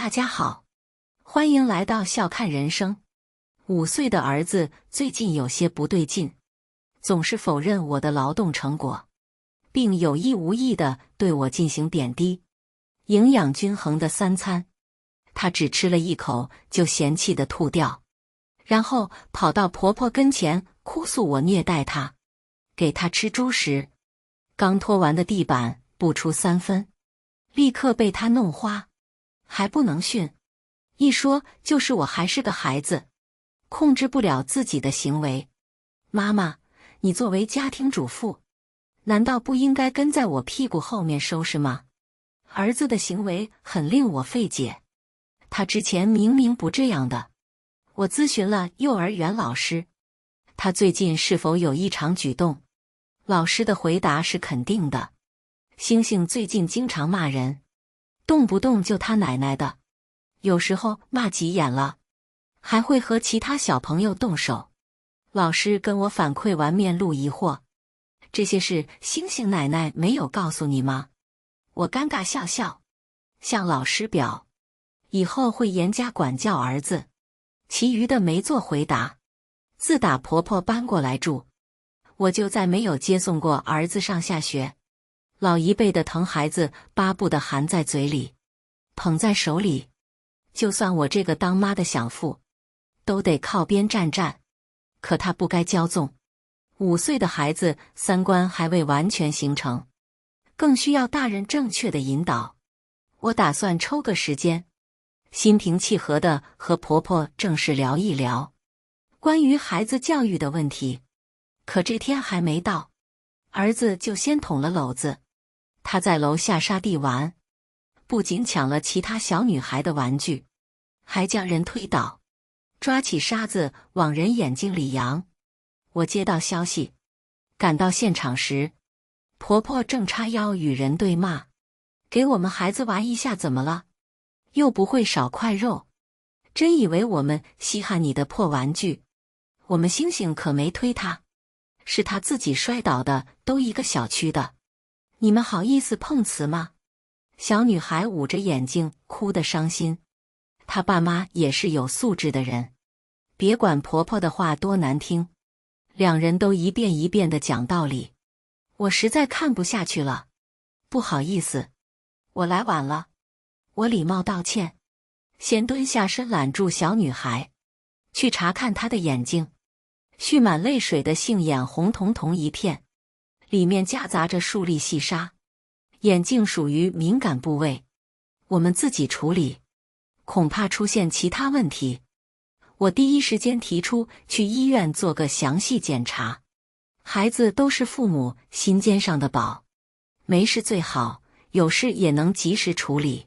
大家好，欢迎来到笑看人生。5岁的儿子最近有些不对劲，总是否认我的劳动成果，并有意无意地对我进行贬低。营养均衡的3餐，他只吃了1口就嫌弃地吐掉，然后跑到婆婆跟前哭诉我虐待她，给她吃猪食。刚拖完的地板不出3分，立刻被她弄花。还不能训，一说就是我还是个孩子，控制不了自己的行为。妈妈，你作为家庭主妇，难道不应该跟在我屁股后面收拾吗？儿子的行为很令我费解，他之前明明不这样的。我咨询了幼儿园老师，他最近是否有异常举动？老师的回答是肯定的。星星最近经常骂人，动不动就他奶奶的，有时候骂急眼了，还会和其他小朋友动手。老师跟我反馈完面露疑惑，这些事星星奶奶没有告诉你吗？我尴尬笑笑，向老师表以后会严加管教儿子，其余的没做回答。自打婆婆搬过来住，我就再没有接送过儿子上下学。老一辈的疼孩子巴不得含在嘴里，捧在手里，就算我这个当妈的享父，都得靠边站站。可他不该骄纵，5岁的孩子3观还未完全形成，更需要大人正确的引导。我打算抽个时间，心平气和地和婆婆正式聊一聊关于孩子教育的问题。可这天还没到，儿子就先捅了篓子。他在楼下沙地玩，不仅抢了其他小女孩的玩具，还将人推倒，抓起沙子往人眼睛里扬。我接到消息，赶到现场时，婆婆正叉腰与人对骂：给我们孩子玩一下怎么了？又不会少块肉，真以为我们稀罕你的破玩具？我们星星可没推他，是他自己摔倒的，都一个小区的，你们好意思碰瓷吗？小女孩捂着眼睛哭得伤心，她爸妈也是有素质的人，别管婆婆的话多难听，两人都一遍一遍地讲道理。我实在看不下去了，不好意思，我来晚了。我礼貌道歉，先蹲下身揽住小女孩，去查看她的眼睛，蓄满泪水的杏眼红彤彤一片，里面夹杂着数粒细沙，眼镜属于敏感部位，我们自己处理，恐怕出现其他问题。我第一时间提出去医院做个详细检查，孩子都是父母心尖上的宝，没事最好，有事也能及时处理。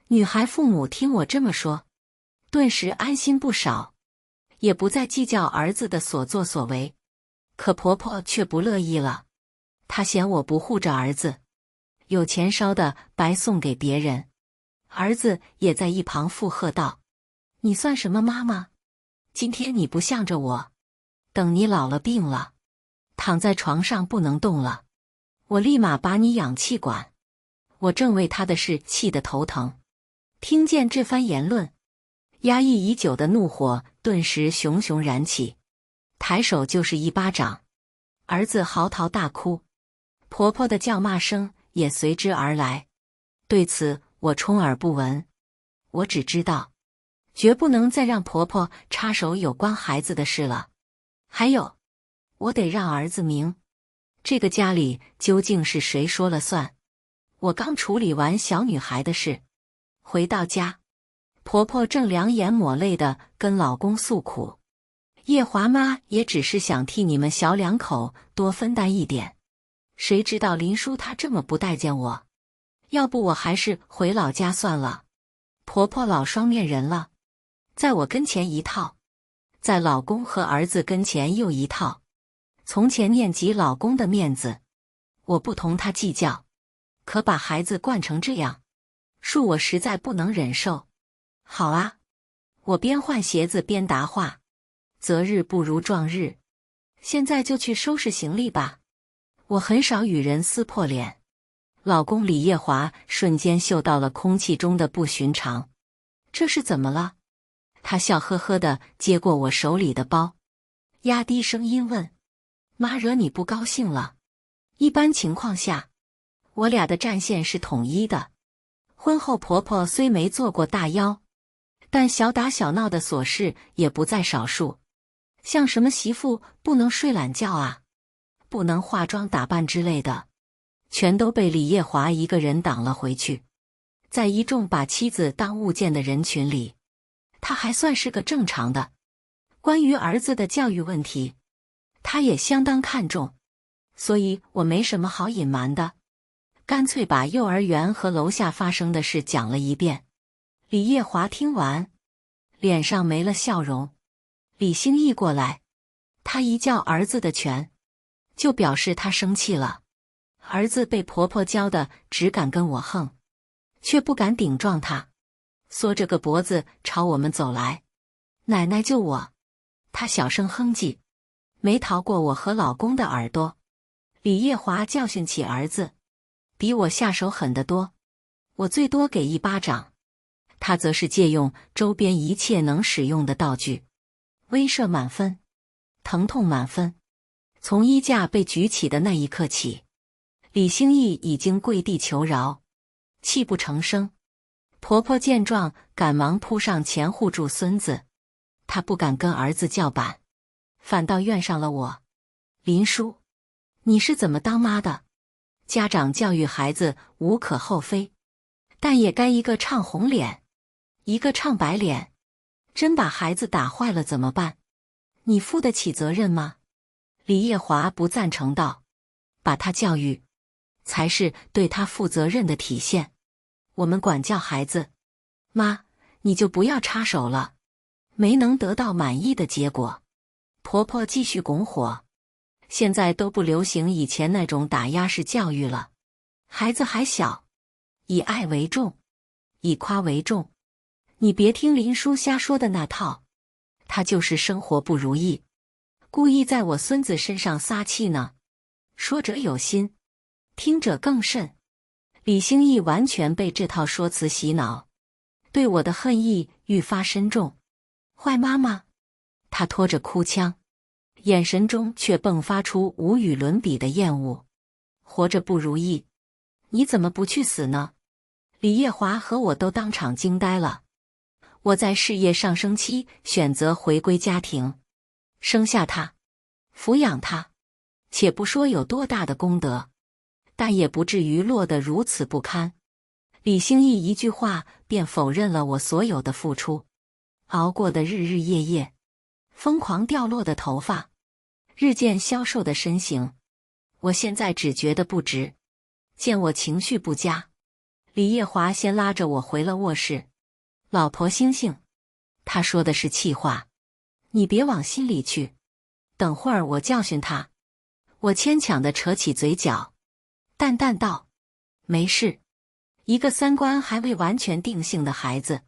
女孩父母听我这么说，顿时安心不少，也不再计较儿子的所作所为。可婆婆却不乐意了，她嫌我不护着儿子，有钱烧的白送给别人。儿子也在一旁附和道：你算什么妈妈？今天你不向着我，等你老了病了，躺在床上不能动了，我立马把你养气管。我正为他的事气得头疼，听见这番言论，压抑已久的怒火顿时熊熊燃起，抬手就是一巴掌。儿子嚎啕大哭，婆婆的叫骂声也随之而来。对此我充耳不闻，我只知道绝不能再让婆婆插手有关孩子的事了。还有，我得让儿子明，这个家里究竟是谁说了算。我刚处理完小女孩的事，回到家，婆婆正两眼抹泪地跟老公诉苦：叶华妈也只是想替你们小两口多分担一点，谁知道林叔他这么不待见我，要不我还是回老家算了。婆婆老双面人了，在我跟前一套，在老公和儿子跟前又一套。从前念及老公的面子，我不同他计较，可把孩子惯成这样，恕我实在不能忍受。好啊，我边换鞋子边答话：择日不如撞日，现在就去收拾行李吧。我很少与人撕破脸，老公李业华瞬间嗅到了空气中的不寻常，这是怎么了？他笑呵呵地接过我手里的包，压低声音问：妈惹你不高兴了？一般情况下，我俩的战线是统一的。婚后婆婆虽没做过大妖，但小打小闹的琐事也不在少数，像什么媳妇不能睡懒觉啊，不能化妆打扮之类的，全都被李叶华一个人挡了回去。在一众把妻子当物件的人群里，他还算是个正常的。关于儿子的教育问题，他也相当看重，所以我没什么好隐瞒的，干脆把幼儿园和楼下发生的事讲了一遍。李叶华听完，脸上没了笑容。李兴义过来，他一叫儿子的拳，就表示他生气了。儿子被婆婆教的只敢跟我横，却不敢顶撞他，缩着个脖子朝我们走来。奶奶救我！他小声哼唧，没逃过我和老公的耳朵。李叶华教训起儿子，比我下手狠得多，我最多给一巴掌，他则是借用周边一切能使用的道具，威慑满分，疼痛满分。从衣架被举起的那一刻起，李兴义已经跪地求饶，泣不成声。婆婆见状，赶忙扑上前护住孙子，她不敢跟儿子叫板，反倒怨上了我。林叔，你是怎么当妈的？家长教育孩子无可厚非，但也该一个唱红脸，一个唱白脸。真把孩子打坏了怎么办？你负得起责任吗？李叶华不赞成道：把他教育，才是对他负责任的体现。我们管教孩子，妈，你就不要插手了。没能得到满意的结果，婆婆继续拱火。现在都不流行以前那种打压式教育了，孩子还小，以爱为重，以夸为重。你别听林叔瞎说的那套，他就是生活不如意，故意在我孙子身上撒气呢。说者有心，听者更甚。李兴义完全被这套说辞洗脑，对我的恨意愈发深重。坏妈妈，他拖着哭腔，眼神中却迸发出无与伦比的厌恶。活着不如意，你怎么不去死呢？李叶华和我都当场惊呆了。我在事业上升期选择回归家庭，生下他，抚养他，且不说有多大的功德，但也不至于落得如此不堪。李兴义一句话便否认了我所有的付出，熬过的日日夜夜，疯狂掉落的头发，日渐消瘦的身形，我现在只觉得不值。见我情绪不佳，李叶华先拉着我回了卧室。老婆醒醒，他说的是气话，你别往心里去，等会儿我教训他。我牵强地扯起嘴角，淡淡道：没事，一个三观还未完全定性的孩子，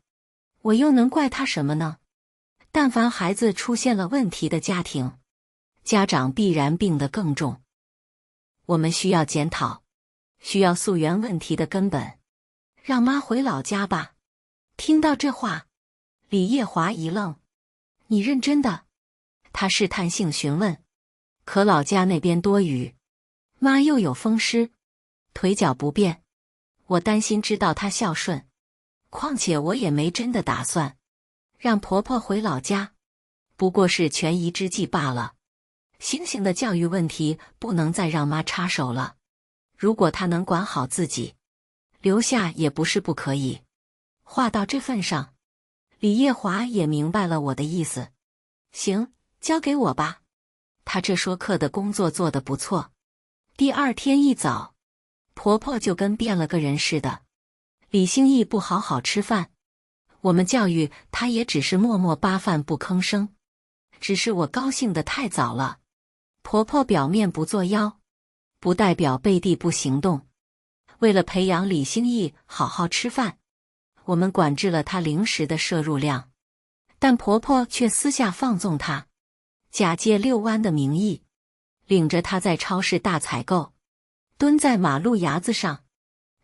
我又能怪他什么呢？但凡孩子出现了问题的家庭，家长必然病得更重。我们需要检讨，需要溯源问题的根本。让妈回老家吧。听到这话，李叶华一愣：你认真的？他试探性询问。可老家那边多雨，妈又有风湿，腿脚不便，我担心知道她孝顺，况且我也没真的打算让婆婆回老家，不过是权宜之计罢了。星星的教育问题不能再让妈插手了，如果她能管好自己，留下也不是不可以。话到这份上，李叶华也明白了我的意思。行，交给我吧。他这说课的工作做得不错。第二天一早，婆婆就跟变了个人似的。李兴义不好好吃饭，我们教育他也只是默默扒饭不吭声。只是我高兴得太早了。婆婆表面不作妖，不代表背地不行动。为了培养李兴义好好吃饭，我们管制了他零食的摄入量，但婆婆却私下放纵他，假借遛弯的名义，领着他在超市大采购，蹲在马路牙子上，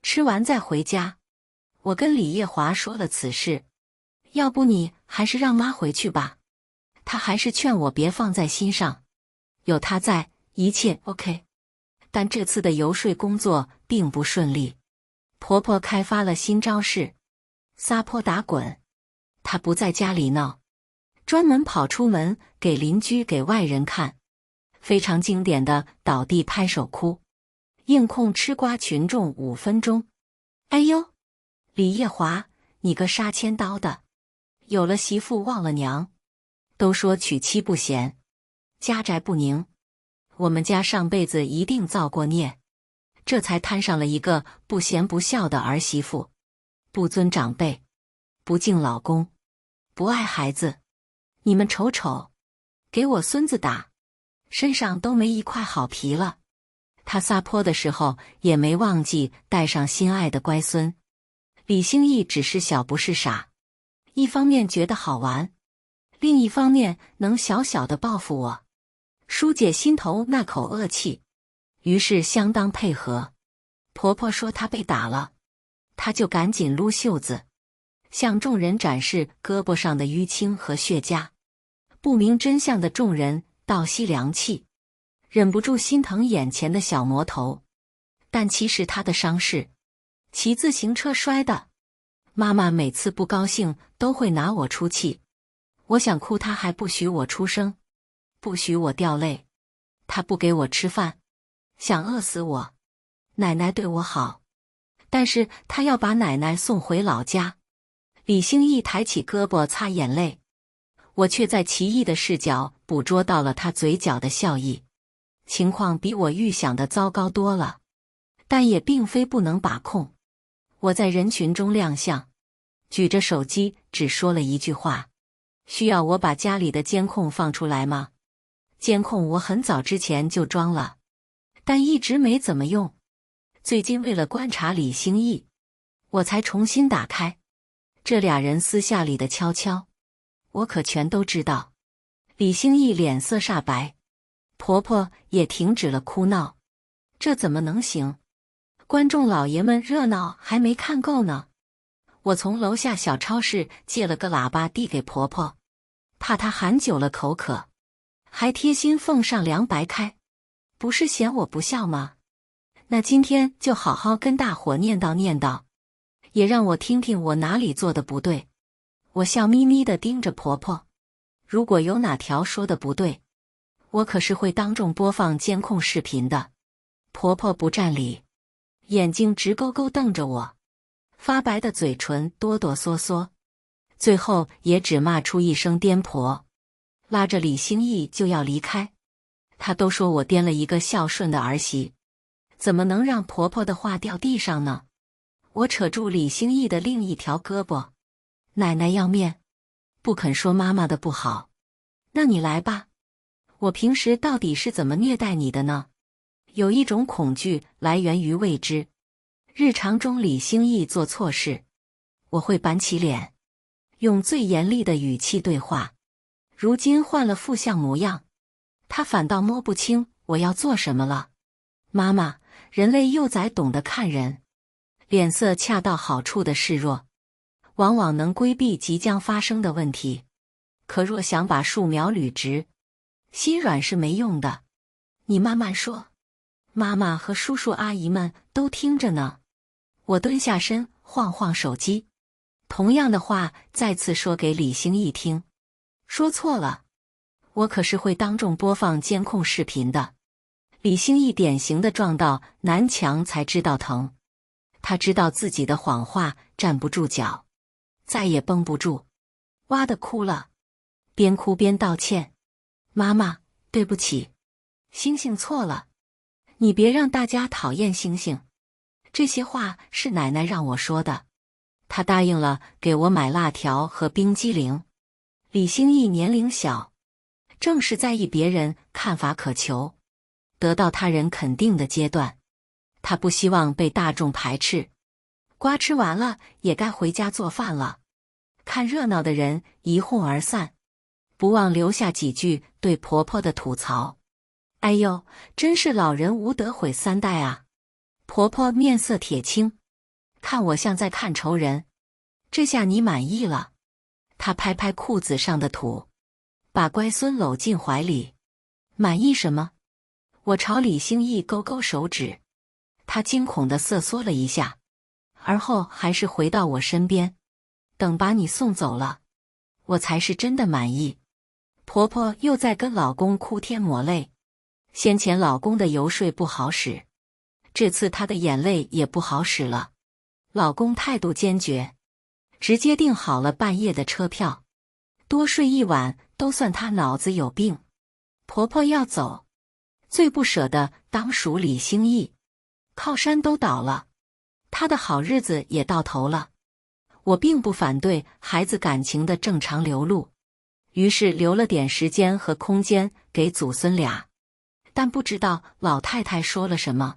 吃完再回家。我跟李叶华说了此事，要不你还是让妈回去吧。她还是劝我别放在心上，有她在，一切 OK。但这次的游说工作并不顺利，婆婆开发了新招式，撒泼打滚。她不在家里闹，专门跑出门给邻居给外人看，非常经典的倒地拍手哭，硬控吃瓜群众5分钟。哎呦，李叶华，你个杀千刀的，有了媳妇忘了娘。都说娶妻不贤，家宅不宁，我们家上辈子一定造过孽，这才摊上了一个不贤不孝的儿媳妇，不尊长辈，不敬老公，不爱孩子。你们瞅瞅，给我孙子打，身上都没一块好皮了。他撒泼的时候也没忘记带上心爱的乖孙。李兴义只是小不是傻，一方面觉得好玩，另一方面能小小的报复我，疏解心头那口恶气，于是相当配合。婆婆说她被打了，她就赶紧撸袖子，向众人展示胳膊上的淤青和血痂。不明真相的众人倒吸凉气，忍不住心疼眼前的小魔头。但其实他的伤势，骑自行车摔的。妈妈每次不高兴都会拿我出气，我想哭她还不许我出声，不许我掉泪，她不给我吃饭，想饿死我。奶奶对我好，但是她要把奶奶送回老家。李兴义抬起胳膊擦眼泪，我却在奇异的视角捕捉到了他嘴角的笑意。情况比我预想的糟糕多了，但也并非不能把控。我在人群中亮相，举着手机只说了一句话：需要我把家里的监控放出来吗？监控我很早之前就装了，但一直没怎么用。最近为了观察李兴义，我才重新打开。这俩人私下里的悄悄，我可全都知道。李兴义脸色煞白，婆婆也停止了哭闹。这怎么能行？观众老爷们热闹还没看够呢。我从楼下小超市借了个喇叭递给婆婆，怕她喊久了口渴，还贴心奉上凉白开。不是嫌我不孝吗？那今天就好好跟大伙念叨念叨，也让我听听我哪里做的不对。我笑眯眯地盯着婆婆，如果有哪条说的不对，我可是会当众播放监控视频的。婆婆不占理，眼睛直勾勾瞪着我，发白的嘴唇哆哆嗦嗦，最后也只骂出一声颠婆，拉着李兴义就要离开。她都说我颠了一个孝顺的儿媳，怎么能让婆婆的话掉地上呢？我扯住李兴义的另一条胳膊，奶奶要面，不肯说妈妈的不好。那你来吧，我平时到底是怎么虐待你的呢？有一种恐惧来源于未知。日常中李兴义做错事，我会板起脸，用最严厉的语气对话。如今换了负向模样，他反倒摸不清我要做什么了。妈妈，人类幼崽懂得看人，脸色恰到好处的示弱，往往能规避即将发生的问题。可若想把树苗捋直，心软是没用的。你慢慢说，妈妈和叔叔阿姨们都听着呢。我蹲下身，晃晃手机，同样的话再次说给李兴义听。说错了，我可是会当众播放监控视频的。李兴义典型的撞到南墙才知道疼，他知道自己的谎话站不住脚，再也绷不住，哇的哭了，边哭边道歉：妈妈，对不起，星星错了，你别让大家讨厌星星。这些话是奶奶让我说的，她答应了给我买辣条和冰激凌。李兴义年龄小，正是在意别人看法渴求，得到他人肯定的阶段，他不希望被大众排斥。瓜吃完了，也该回家做饭了。看热闹的人一哄而散，不忘留下几句对婆婆的吐槽。哎呦，真是老人无德毁三代啊！婆婆面色铁青，看我像在看仇人。这下你满意了？她拍拍裤子上的土，把乖孙搂进怀里。满意什么？我朝李兴义勾勾手指，他惊恐地瑟缩了一下，而后还是回到我身边。等把你送走了，我才是真的满意。婆婆又在跟老公哭天抹泪，先前老公的游说不好使，这次她的眼泪也不好使了。老公态度坚决，直接订好了半夜的车票，多睡一晚都算他脑子有病。婆婆要走，最不舍的当属李兴义，靠山都倒了，他的好日子也到头了。我并不反对孩子感情的正常流露，于是留了点时间和空间给祖孙俩。但不知道老太太说了什么，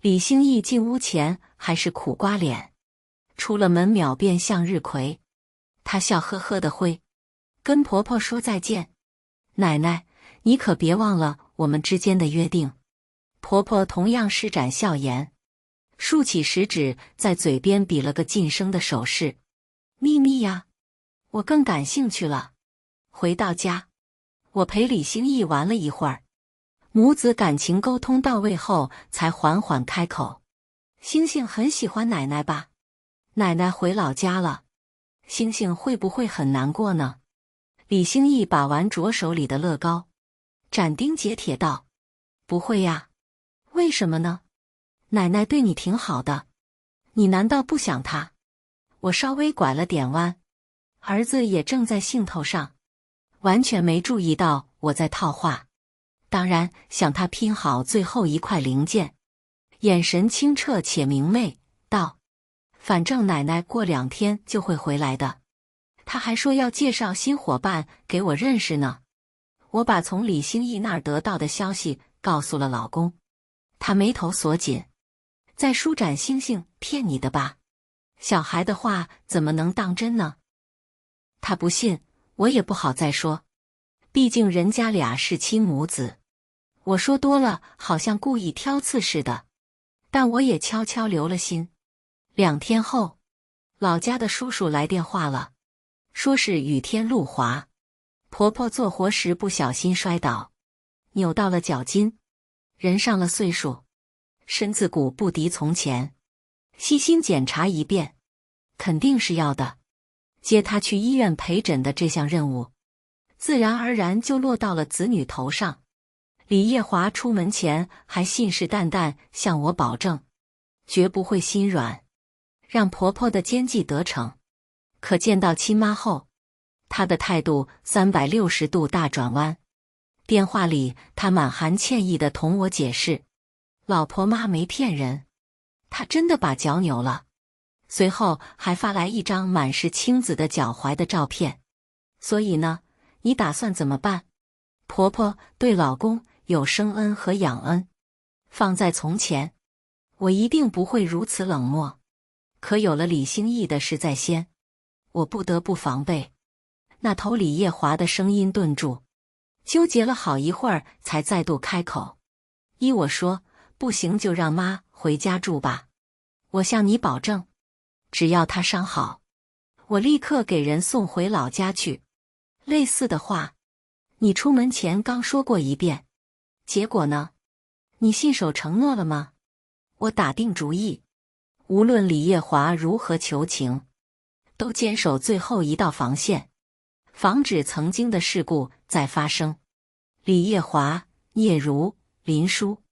李兴义进屋前还是苦瓜脸，出了门秒变向日葵。他笑呵呵地挥，跟婆婆说再见。奶奶，你可别忘了我们之间的约定。婆婆同样施展笑颜，竖起食指在嘴边比了个噤声的手势。秘密呀，我更感兴趣了。回到家，我陪李兴义玩了一会儿，母子感情沟通到位后，才缓缓开口：星星很喜欢奶奶吧？奶奶回老家了，星星会不会很难过呢？李兴义把玩着手里的乐高，斩钉截铁道：不会呀。为什么呢？奶奶对你挺好的，你难道不想她？我稍微拐了点弯，儿子也正在兴头上，完全没注意到我在套话。当然想他拼好最后一块零件，眼神清澈且明媚，道：反正奶奶过2天就会回来的，她还说要介绍新伙伴给我认识呢。我把从李兴义那儿得到的消息告诉了老公，他眉头锁紧，在舒展星星骗你的吧？小孩的话怎么能当真呢？他不信，我也不好再说，毕竟人家俩是亲母子。我说多了好像故意挑刺似的，但我也悄悄留了心。2天后，老家的叔叔来电话了，说是雨天路滑，婆婆做活时不小心摔倒，扭到了脚筋，人上了岁数，身子骨不敌从前，细心检查一遍，肯定是要的。接她去医院陪诊的这项任务，自然而然就落到了子女头上。李叶华出门前还信誓旦旦向我保证，绝不会心软，让婆婆的奸计得逞。可见到亲妈后，她的态度360度大转弯。电话里，她满含歉意地同我解释，老婆妈没骗人，她真的把脚扭了。随后还发来一张满是青紫的脚踝的照片。所以呢，你打算怎么办？婆婆对老公有生恩和养恩，放在从前，我一定不会如此冷漠。可有了李兴义的事在先，我不得不防备。那头李叶华的声音顿住，纠结了好一会儿，才再度开口：依我说，不行就让妈回家住吧。我向你保证，只要她伤好，我立刻给人送回老家去。类似的话，你出门前刚说过一遍，结果呢？你信守承诺了吗？我打定主意，无论李叶华如何求情，都坚守最后一道防线，防止曾经的事故再发生。李叶华、聂如、林叔，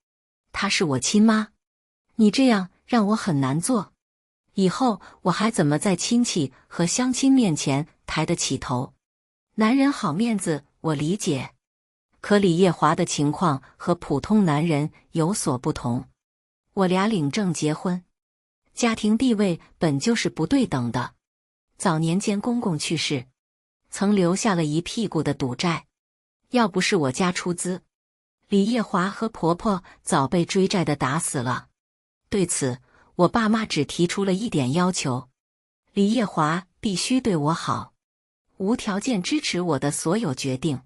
她是我亲妈，你这样让我很难做。以后我还怎么在亲戚和乡亲面前抬得起头？男人好面子，我理解，可李叶华的情况和普通男人有所不同。我俩领证结婚，家庭地位本就是不对等的。早年间公公去世，曾留下了一屁股的赌债，要不是我家出资，李叶华和婆婆早被追债的打死了。对此，我爸妈只提出了一点要求：李叶华必须对我好，无条件支持我的所有决定。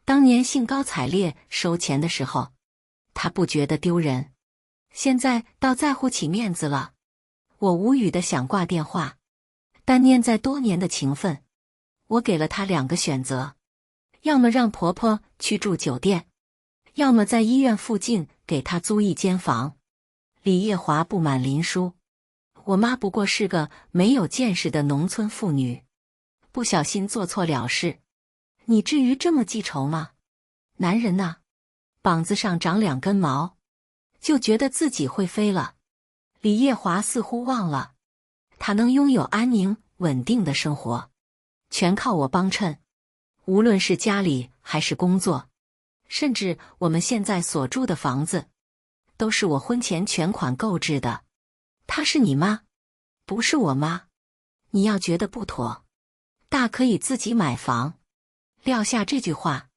当年兴高采烈收钱的时候，他不觉得丢人，现在倒在乎起面子了。我无语的想挂电话，但念在多年的情分，我给了她2个选择，要么让婆婆去住酒店，要么在医院附近给她租一间房。李叶华不满林叔，我妈不过是个没有见识的农村妇女，不小心做错了事，你至于这么记仇吗？男人呐，膀子上长2根毛，就觉得自己会飞了。李叶华似乎忘了，他能拥有安宁稳定的生活，全靠我帮衬。无论是家里还是工作，甚至我们现在所住的房子，都是我婚前全款购置的。她是你妈，不是我妈。你要觉得不妥，大可以自己买房。撂下这句话，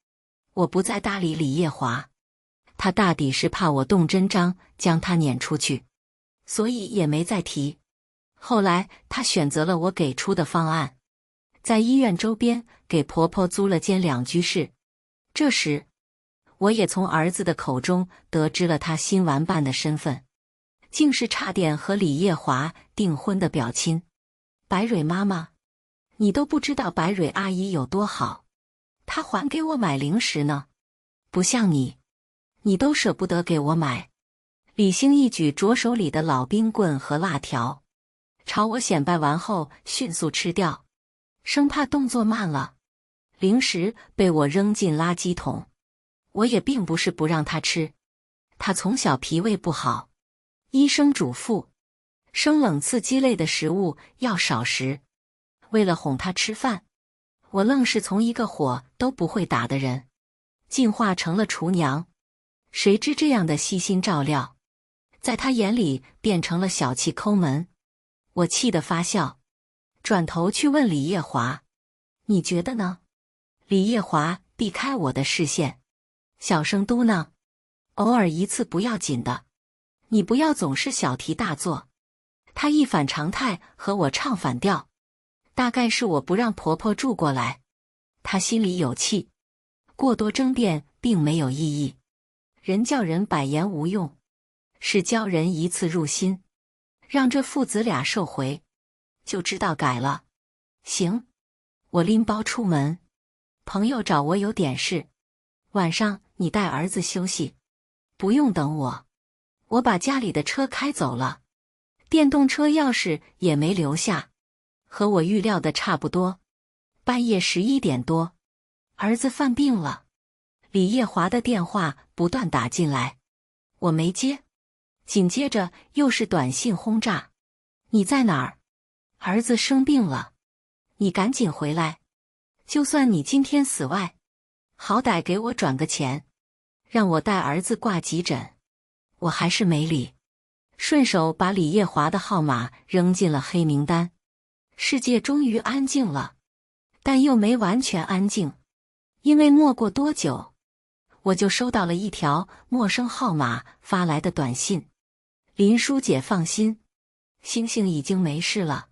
我不再搭理李叶华，他大抵是怕我动真章将他撵出去，所以也没再提。后来他选择了我给出的方案，在医院周边给婆婆租了间2居室。这时，我也从儿子的口中得知了他新玩伴的身份，竟是差点和李叶华订婚的表亲。白蕊妈妈，你都不知道白蕊阿姨有多好，她还给我买零食呢，不像你，你都舍不得给我买。李兴一举着手里的老冰棍和辣条，朝我显摆完后迅速吃掉，生怕动作慢了，零食被我扔进垃圾桶。我也并不是不让他吃，他从小脾胃不好，医生嘱咐生冷刺激类的食物要少食。为了哄他吃饭，我愣是从一个火都不会打的人进化成了厨娘。谁知这样的悉心照料，在他眼里变成了小气抠门。我气得发笑，转头去问李叶华：“你觉得呢？”李叶华避开我的视线，小声嘟囔：“偶尔一次不要紧的，你不要总是小题大做。”他一反常态和我唱反调，大概是我不让婆婆住过来，他心里有气，过多争辩并没有意义。人叫人百言无用，是教人一次入心，让这父子俩受回，就知道改了。行，我拎包出门，朋友找我有点事，晚上你带儿子休息，不用等我。我把家里的车开走了，电动车钥匙也没留下，和我预料的差不多。半夜11点多，儿子犯病了，李叶华的电话不断打进来，我没接，紧接着又是短信轰炸：你在哪儿？儿子生病了，你赶紧回来，就算你今天死外，好歹给我转个钱，让我带儿子挂急诊。我还是没理，顺手把李叶华的号码扔进了黑名单。世界终于安静了，但又没完全安静，因为没过多久，我就收到了一条陌生号码发来的短信：林叔姐放心，星星已经没事了，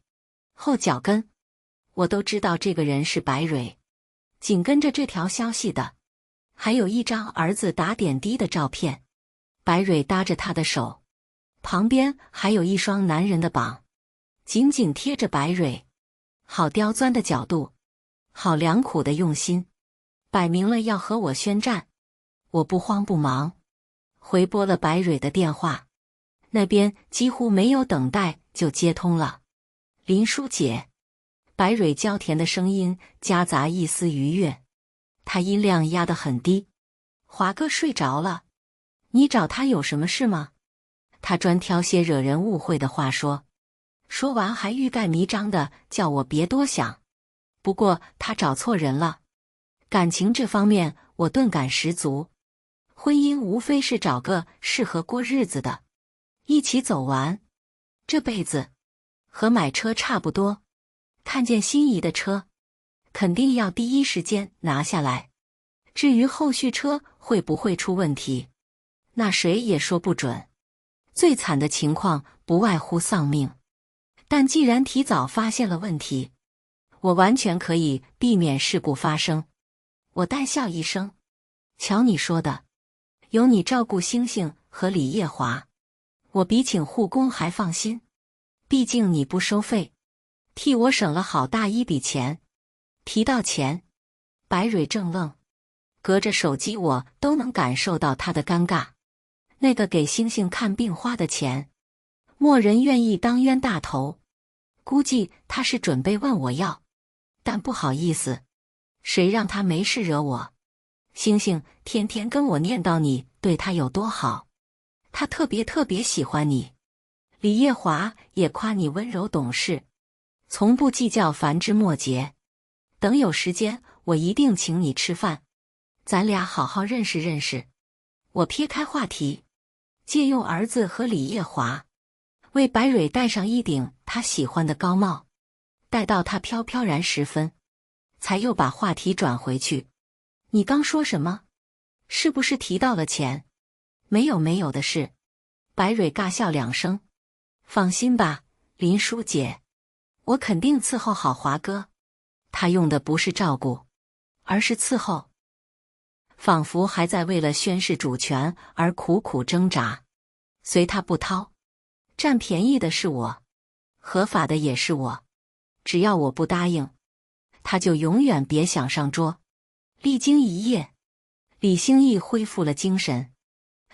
后脚跟。我都知道这个人是白蕊。紧跟着这条消息的，还有一张儿子打点滴的照片，白蕊搭着他的手，旁边还有一双男人的膀，紧紧贴着白蕊。好刁钻的角度，好良苦的用心，摆明了要和我宣战。我不慌不忙，回拨了白蕊的电话，那边几乎没有等待就接通了。林叔姐，白蕊娇甜的声音夹杂一丝愉悦，她音量压得很低。华哥睡着了，你找他有什么事吗？他专挑些惹人误会的话说，说完还欲盖弥彰的叫我别多想。不过他找错人了，感情这方面我钝感十足，婚姻无非是找个适合过日子的，一起走完这辈子，和买车差不多，看见心仪的车，肯定要第一时间拿下来。至于后续车会不会出问题，那谁也说不准。最惨的情况不外乎丧命，但既然提早发现了问题，我完全可以避免事故发生。我淡笑一声，瞧你说的，有你照顾星星和李叶华，我比请护工还放心。毕竟你不收费，替我省了好大一笔钱。提到钱，白蕊正愣，隔着手机我都能感受到他的尴尬。那个给星星看病花的钱，没人愿意当冤大头，估计他是准备问我要，但不好意思，谁让他没事惹我？星星天天跟我念叨你对他有多好，他特别喜欢你。李叶华也夸你温柔懂事，从不计较繁枝末节。等有时间，我一定请你吃饭，咱俩好好认识认识。我撇开话题，借用儿子和李叶华，为白蕊戴上一顶他喜欢的高帽，待到他飘飘然时分，才又把话题转回去。你刚说什么？是不是提到了钱？没有的事。白蕊尬笑两声。放心吧，林叔姐，我肯定伺候好华哥。他用的不是照顾，而是伺候，仿佛还在为了宣示主权而苦苦挣扎。随他不掏，占便宜的是我，合法的也是我。只要我不答应，他就永远别想上桌。历经一夜，李兴义恢复了精神。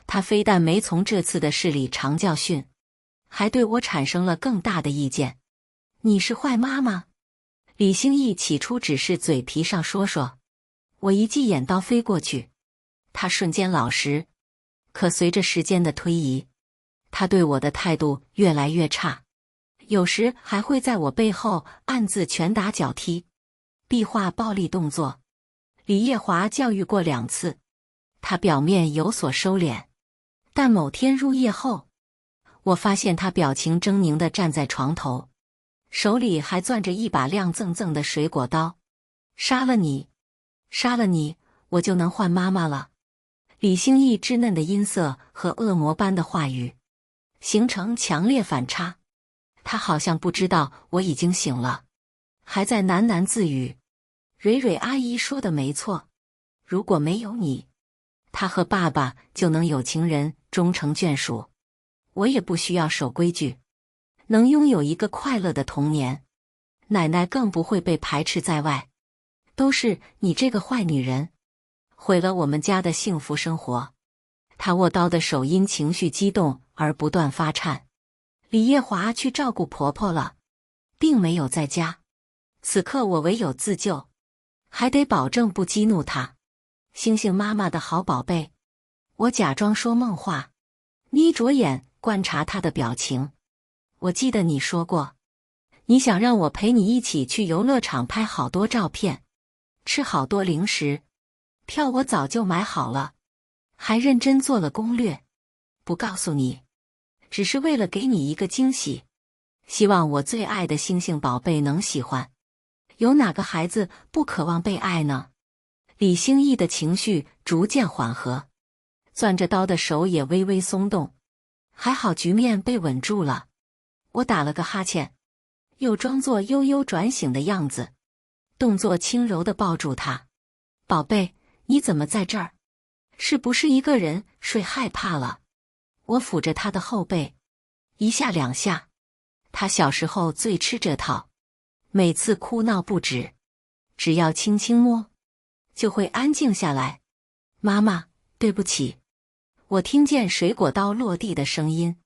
他非但没从这次的事里尝教训，还对我产生了更大的意见。你是坏妈妈？李兴义起初只是嘴皮上说说，我一记眼刀飞过去，他瞬间老实。可随着时间的推移，他对我的态度越来越差，有时还会在我背后暗自拳打脚踢，壁画暴力动作。李叶华教育过2次，他表面有所收敛，但某天入夜后，我发现他表情狰狞地站在床头，手里还攥着一把亮锃锃的水果刀。杀了你，我就能换妈妈了。李兴义稚嫩的音色和恶魔般的话语形成强烈反差。他好像不知道我已经醒了，还在喃喃自语。蕊蕊阿姨说的没错，如果没有你，他和爸爸就能有情人终成眷属，我也不需要守规矩，能拥有一个快乐的童年，奶奶更不会被排斥在外。都是你这个坏女人，毁了我们家的幸福生活。他握刀的手因情绪激动而不断发颤。李叶华去照顾婆婆了，并没有在家。此刻我唯有自救，还得保证不激怒她。星星妈妈的好宝贝，我假装说梦话，眯着眼观察她的表情。我记得你说过，你想让我陪你一起去游乐场拍好多照片，吃好多零食，票我早就买好了，还认真做了攻略。不告诉你，只是为了给你一个惊喜，希望我最爱的星星宝贝能喜欢。有哪个孩子不渴望被爱呢？李兴义的情绪逐渐缓和，攥着刀的手也微微松动。还好局面被稳住了。我打了个哈欠，又装作悠悠转醒的样子，动作轻柔地抱住他。宝贝，你怎么在这儿？是不是一个人睡害怕了？我抚着他的后背，一下两下。他小时候最吃这套，每次哭闹不止，只要轻轻摸，就会安静下来。妈妈，对不起。我听见水果刀落地的声音。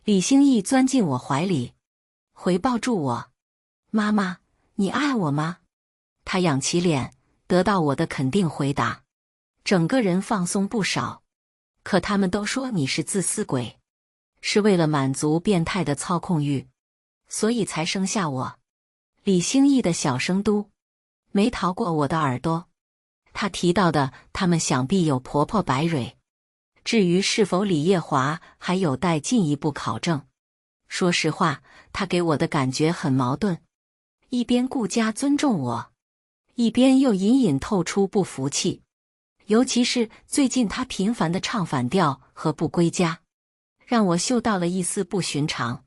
李兴义钻进我怀里，回抱住我。妈妈，你爱我吗？他仰起脸，得到我的肯定回答，整个人放松不少。可他们都说你是自私鬼，是为了满足变态的操控欲，所以才生下我。李兴义的小声嘟没逃过我的耳朵。他提到的他们想必有婆婆白蕊，至于是否李叶华还有待进一步考证。说实话，他给我的感觉很矛盾，一边顾家尊重我，一边又隐隐透出不服气。尤其是最近他频繁地唱反调和不归家，让我嗅到了一丝不寻常。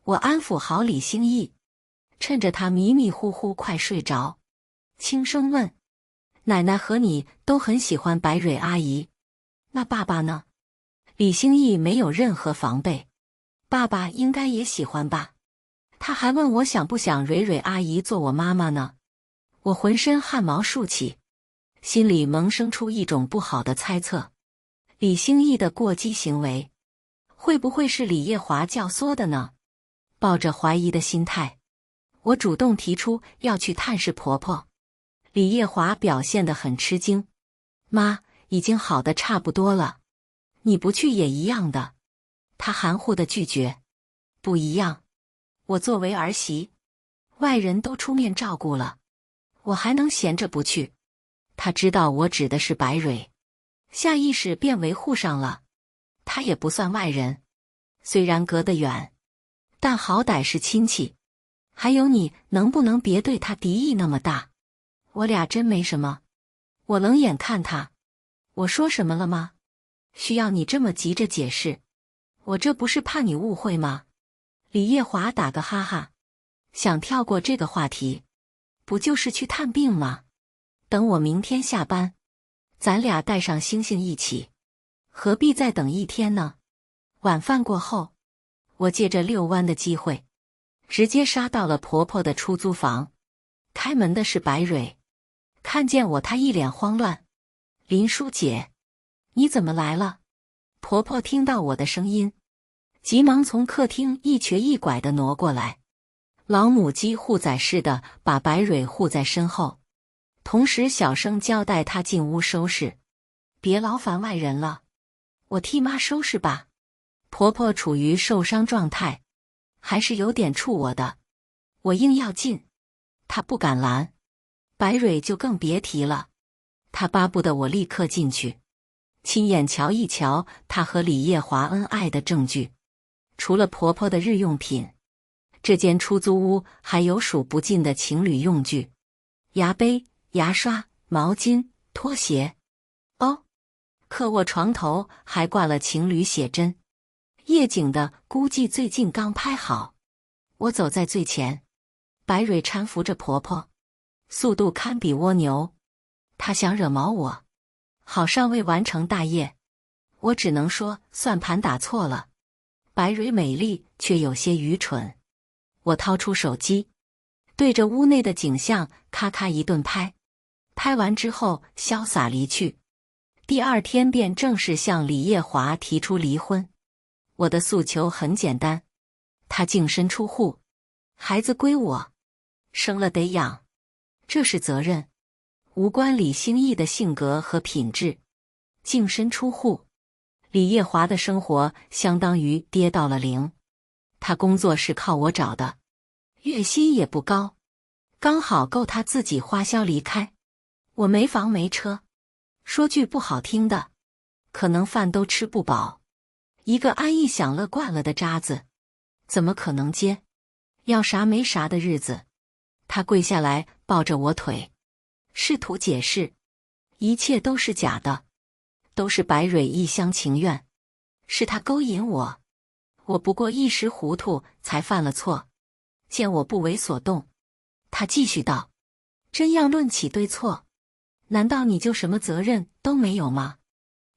我安抚好李兴义，趁着他迷迷糊糊快睡着，轻声问：奶奶和你都很喜欢白蕊阿姨，那爸爸呢？李兴义没有任何防备，爸爸应该也喜欢吧。他还问我想不想蕊蕊阿姨做我妈妈呢。我浑身汗毛竖起，心里萌生出一种不好的猜测：李兴义的过激行为，会不会是李叶华教唆的呢？抱着怀疑的心态，我主动提出要去探视婆婆。李叶华表现得很吃惊：“妈，已经好得差不多了，你不去也一样的。”他含糊地拒绝：“不一样，我作为儿媳，外人都出面照顾了，我还能闲着不去？”他知道我指的是白蕊，下意识便维护上了。他也不算外人，虽然隔得远，但好歹是亲戚。还有你能不能别对他敌意那么大？我俩真没什么。我冷眼看他，我说什么了吗？需要你这么急着解释？我这不是怕你误会吗？李叶华打个哈哈，想跳过这个话题。不就是去探病吗？等我明天下班，咱俩带上星星一起，何必再等一天呢？晚饭过后，我借着遛弯的机会，直接杀到了婆婆的出租房。开门的是白蕊，看见我她一脸慌乱：“林叔姐，你怎么来了？”婆婆听到我的声音，急忙从客厅一瘸一拐地挪过来，老母鸡护崽似的把白蕊护在身后，同时小声交代她进屋收拾，别劳烦外人了，我替妈收拾吧。婆婆处于受伤状态，还是有点怵我的，我硬要进，她不敢拦，白蕊就更别提了，她巴不得我立刻进去，亲眼瞧一瞧她和李叶华恩爱的证据。除了婆婆的日用品，这间出租屋还有数不尽的情侣用具：牙杯、牙刷、毛巾、拖鞋。哦，客卧床头还挂了情侣写真，夜景的估计最近刚拍好。我走在最前，白蕊搀扶着婆婆，速度堪比蜗牛。她想惹毛我，好尚未完成大业，我只能说算盘打错了。白蕊美丽却有些愚蠢。我掏出手机，对着屋内的景象咔咔一顿拍，拍完之后潇洒离去。第二天便正式向李叶华提出离婚。我的诉求很简单，他净身出户，孩子归我，生了得养，这是责任，无关李兴义的性格和品质。净身出户，李叶华的生活相当于跌到了零。他工作是靠我找的，月薪也不高，刚好够他自己花销离开。我没房没车，说句不好听的，可能饭都吃不饱。一个安逸享乐惯了的渣子，怎么可能接要啥没啥的日子？他跪下来抱着我腿，试图解释，一切都是假的，都是白蕊一厢情愿，是他勾引我，我不过一时糊涂才犯了错。见我不为所动，他继续道：“真要论起对错，难道你就什么责任都没有吗？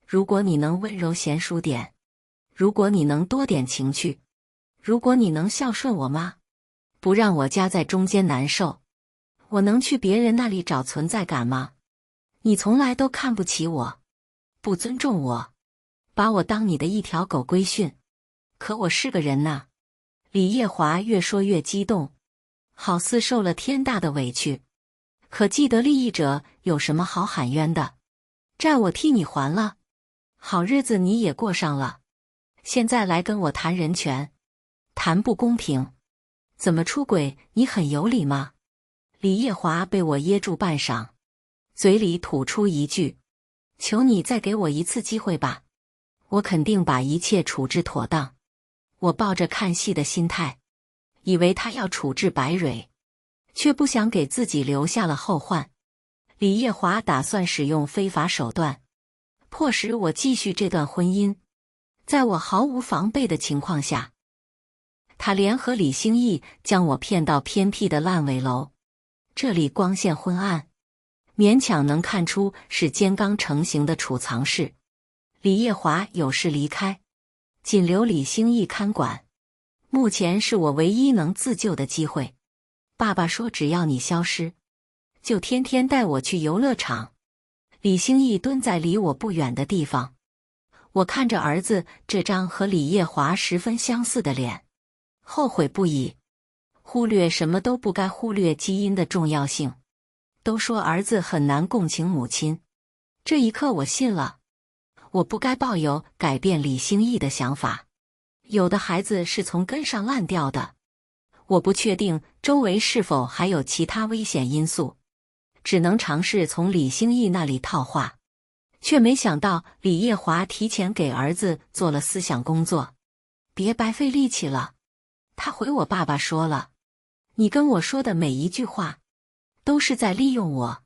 如果你能温柔贤淑点，如果你能多点情趣，如果你能孝顺我妈，不让我夹在中间难受，我能去别人那里找存在感吗？你从来都看不起我，不尊重我，把我当你的一条狗规训，可我是个人呐。”李叶华越说越激动，好似受了天大的委屈。可既得利益者有什么好喊冤的？债我替你还了，好日子你也过上了，现在来跟我谈人权，谈不公平，怎么出轨你很有理吗？李叶华被我噎住半晌，嘴里吐出一句：“求你再给我一次机会吧，我肯定把一切处置妥当。”我抱着看戏的心态，以为他要处置白蕊，却不想给自己留下了后患。李叶华打算使用非法手段，迫使我继续这段婚姻。在我毫无防备的情况下，他联合李兴义将我骗到偏僻的烂尾楼，这里光线昏暗，勉强能看出是尖钢成型的储藏室。李叶华有事离开，仅留李兴义看管，目前是我唯一能自救的机会。爸爸说只要你消失，就天天带我去游乐场。李兴义蹲在离我不远的地方，我看着儿子这张和李业华十分相似的脸，后悔不已。忽略什么都不该忽略基因的重要性。都说儿子很难共情母亲，这一刻我信了。我不该抱有改变李兴义的想法。有的孩子是从根上烂掉的。我不确定周围是否还有其他危险因素，只能尝试从李兴义那里套话，却没想到李业华提前给儿子做了思想工作。别白费力气了，他回我爸爸说了，你跟我说的每一句话都是在利用我。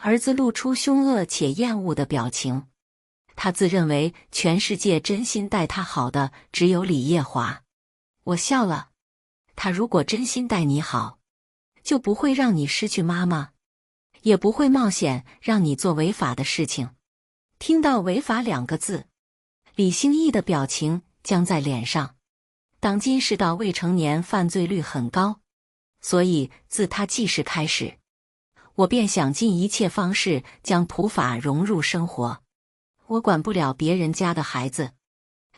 儿子露出凶恶且厌恶的表情，他自认为全世界真心待他好的只有李业华。我笑了，他如果真心待你好，就不会让你失去妈妈，也不会冒险让你做违法的事情。听到违法2个字，李兴义的表情僵在脸上。当今世道未成年犯罪率很高，所以自他记事开始，我便想尽一切方式将普法融入生活。我管不了别人家的孩子，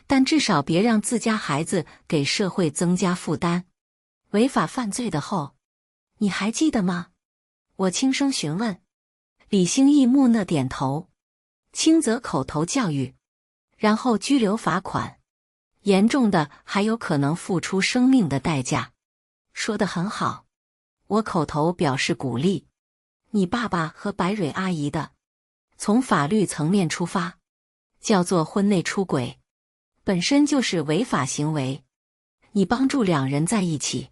但至少别让自家孩子给社会增加负担。违法犯罪的后，你还记得吗？我轻声询问。李兴义木讷点头，轻则口头教育，然后拘留罚款，严重的还有可能付出生命的代价。说得很好，我口头表示鼓励。你爸爸和白蕊阿姨的，从法律层面出发，叫做婚内出轨，本身就是违法行为。你帮助2人在一起，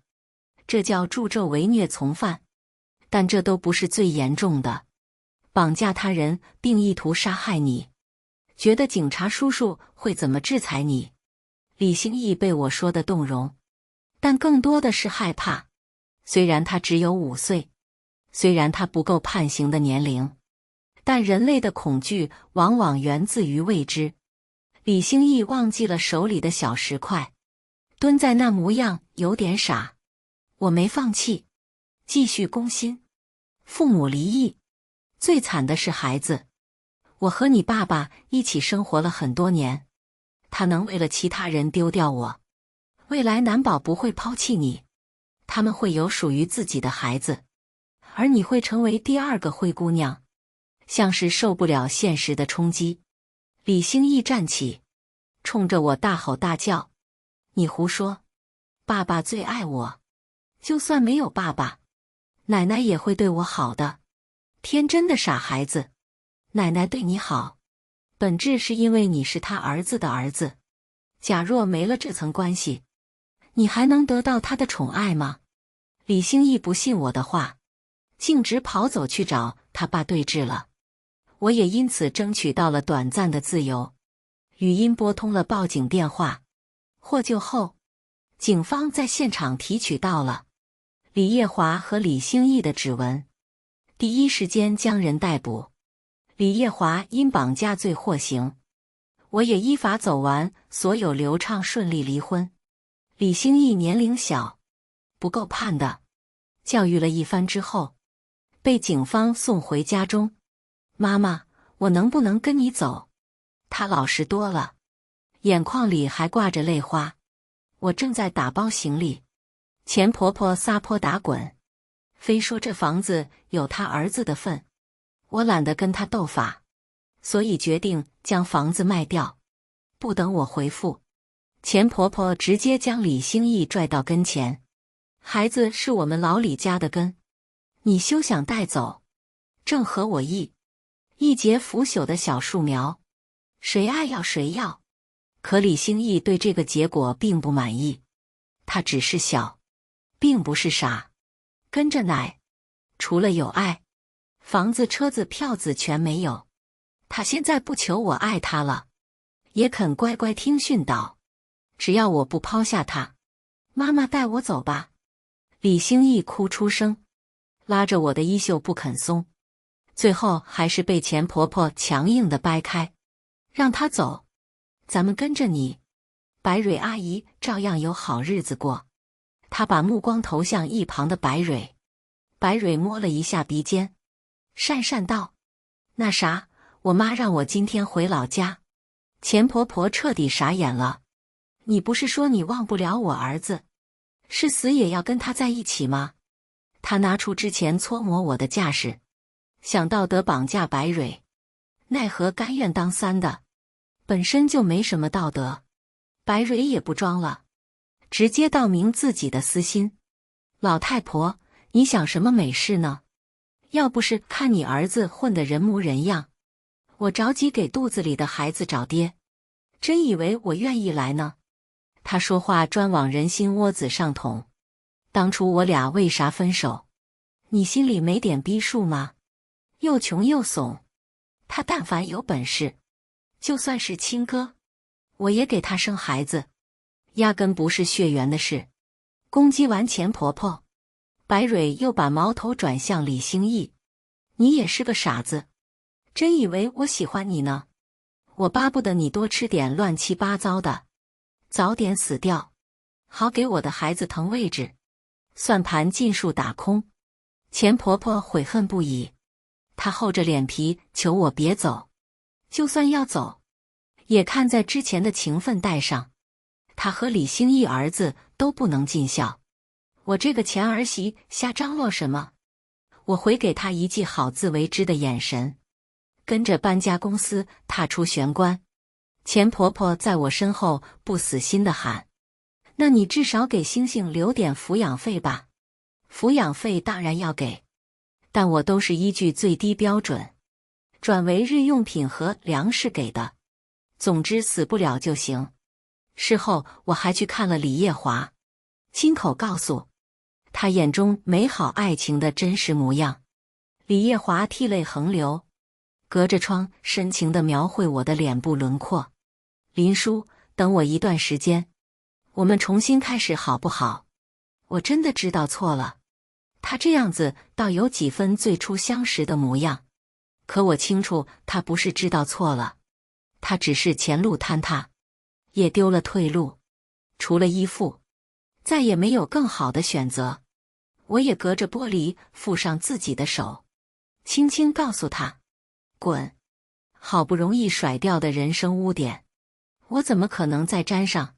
这叫助纣为虐从犯。但这都不是最严重的，绑架他人并意图杀害你，觉得警察叔叔会怎么制裁你？李兴义被我说得动容，但更多的是害怕。虽然他只有5岁，虽然他不够判刑的年龄，但人类的恐惧往往源自于未知。李兴义忘记了手里的小石块，蹲在那模样有点傻。我没放弃，继续攻心。父母离异，最惨的是孩子。我和你爸爸一起生活了很多年，他能为了其他人丢掉我？未来难保不会抛弃你，他们会有属于自己的孩子，而你会成为第2个灰姑娘。像是受不了现实的冲击，李兴义站起，冲着我大吼大叫：你胡说！爸爸最爱我，就算没有爸爸，奶奶也会对我好的。天真的傻孩子，奶奶对你好，本质是因为你是她儿子的儿子。假若没了这层关系，你还能得到她的宠爱吗？李兴义不信我的话，径直跑走去找他爸对峙了。我也因此争取到了短暂的自由。语音拨通了报警电话，获救后，警方在现场提取到了李业华和李兴义的指纹，第一时间将人逮捕。李业华因绑架罪获刑，我也依法走完所有流畅顺利离婚。李兴义年龄小，不够判的，教育了一番之后，被警方送回家中。妈妈，我能不能跟你走？他老实多了，眼眶里还挂着泪花。我正在打包行李，钱婆婆撒泼打滚，非说这房子有她儿子的份。我懒得跟她斗法，所以决定将房子卖掉。不等我回复，钱婆婆直接将李兴义拽到跟前。孩子是我们老李家的根，你休想带走，正合我意。一节腐朽的小树苗，谁爱要谁要。可李兴义对这个结果并不满意，他只是小，并不是傻。跟着奶，除了有爱，房子车子票子全没有。他现在不求我爱他了，也肯乖乖听训导，只要我不抛下他。妈妈带我走吧。李兴义哭出声，拉着我的衣袖不肯松，最后还是被钱婆婆强硬地掰开，让他走，咱们跟着你，白蕊阿姨照样有好日子过。她把目光投向一旁的白蕊，白蕊摸了一下鼻尖，讪讪道：“那啥，我妈让我今天回老家。”钱婆婆彻底傻眼了。你不是说你忘不了我儿子，是死也要跟他在一起吗？她拿出之前搓磨我的架势，想到得绑架白蕊，奈何甘愿当三的，本身就没什么道德。白蕊也不装了，直接道明自己的私心。老太婆，你想什么美事呢？要不是看你儿子混得人模人样，我着急给肚子里的孩子找爹，真以为我愿意来呢？他说话专往人心窝子上捅。当初我俩为啥分手？你心里没点逼数吗？又穷又怂，他但凡有本事，就算是亲哥，我也给他生孩子，压根不是血缘的事。攻击完钱婆婆，白蕊又把矛头转向李兴义。你也是个傻子，真以为我喜欢你呢？我巴不得你多吃点乱七八糟的，早点死掉，好给我的孩子腾位置。算盘尽数打空，钱婆婆悔恨不已。她厚着脸皮求我别走，就算要走，也看在之前的情分带上。她和李兴义儿子都不能尽孝，我这个前儿媳瞎张罗什么？我回给她一记好自为之的眼神，跟着搬家公司踏出玄关。钱婆婆在我身后不死心地喊：“那你至少给星星留点抚养费吧。”抚养费当然要给，但我都是依据最低标准，转为日用品和粮食给的。总之死不了就行。事后我还去看了李叶华，亲口告诉他眼中美好爱情的真实模样。李叶华涕泪横流，隔着窗深情地描绘我的脸部轮廓。林叔，等我一段时间，我们重新开始好不好？我真的知道错了。他这样子倒有几分最初相识的模样，可我清楚他不是知道错了，他只是前路坍塌，也丢了退路，除了依附，再也没有更好的选择。我也隔着玻璃附上自己的手，轻轻告诉他：滚！好不容易甩掉的人生污点，我怎么可能再沾上？